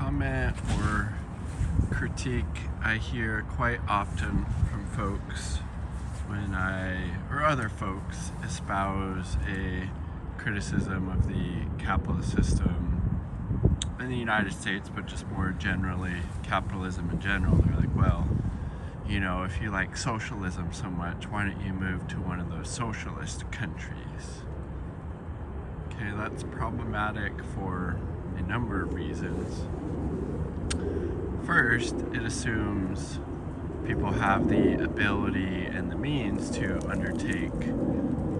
comment or critique I hear quite often from folks when or other folks, espouse a criticism of the capitalist system in the United States, but just more generally, capitalism in general. They're like, well, you know, if you like socialism so much, why don't you move to one of those socialist countries? Okay, that's problematic for a number of reasons. First, it assumes people have the ability and the means to undertake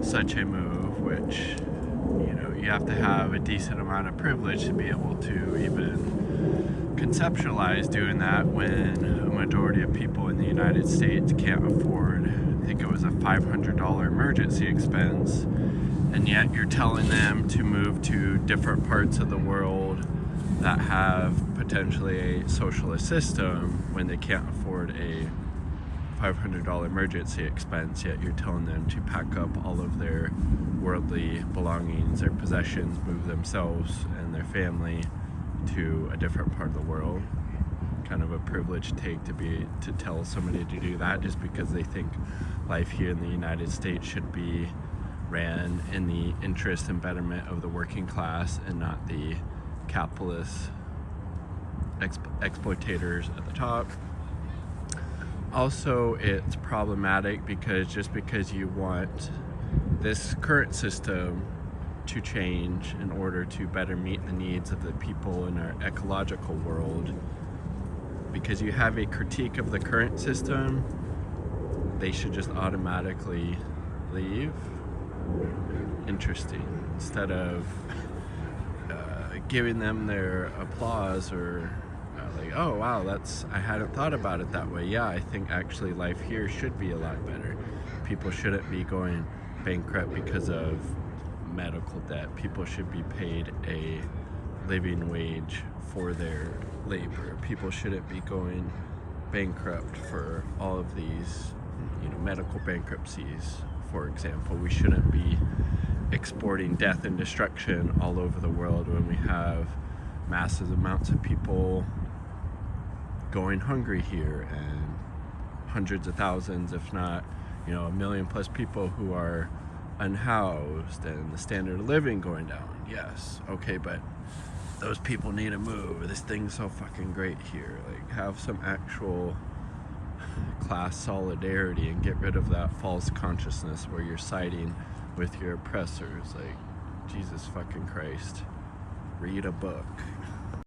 such a move, which, you know, you have to have a decent amount of privilege to be able to even conceptualize doing that when a majority of people in the United States can't afford, I think it was a $500 emergency expense, and yet you're telling them to move to different parts of the world that have potentially a socialist system when they can't afford a $500 emergency expense, yet you're telling them to pack up all of their worldly belongings, their possessions, move themselves and their family to a different part of the world. Kind of a privileged take to tell somebody to do that just because they think life here in the United States should be ran in the interest and betterment of the working class and not the capitalist exploitators at the top. Also, it's problematic because just because you want this current system to change in order to better meet the needs of the people in our ecological world, because you have a critique of the current system, they should just automatically leave. Interesting. Instead of giving them their applause or like, oh wow, I hadn't thought about it that way. Yeah, I think actually life here should be a lot better. People shouldn't be going bankrupt because of medical debt. People should be paid a living wage for their labor. People shouldn't be going bankrupt for all of these, you know, medical bankruptcies, for example. We shouldn't be exporting death and destruction all over the world when we have massive amounts of people going hungry here and hundreds of thousands, if not, you know, 1 million plus people who are unhoused and the standard of living going down. Yes, okay, but those people need to move. This thing's so fucking great here. Like, have some actual class solidarity and get rid of that false consciousness where you're siding with your oppressors. Like, Jesus fucking Christ, read a book.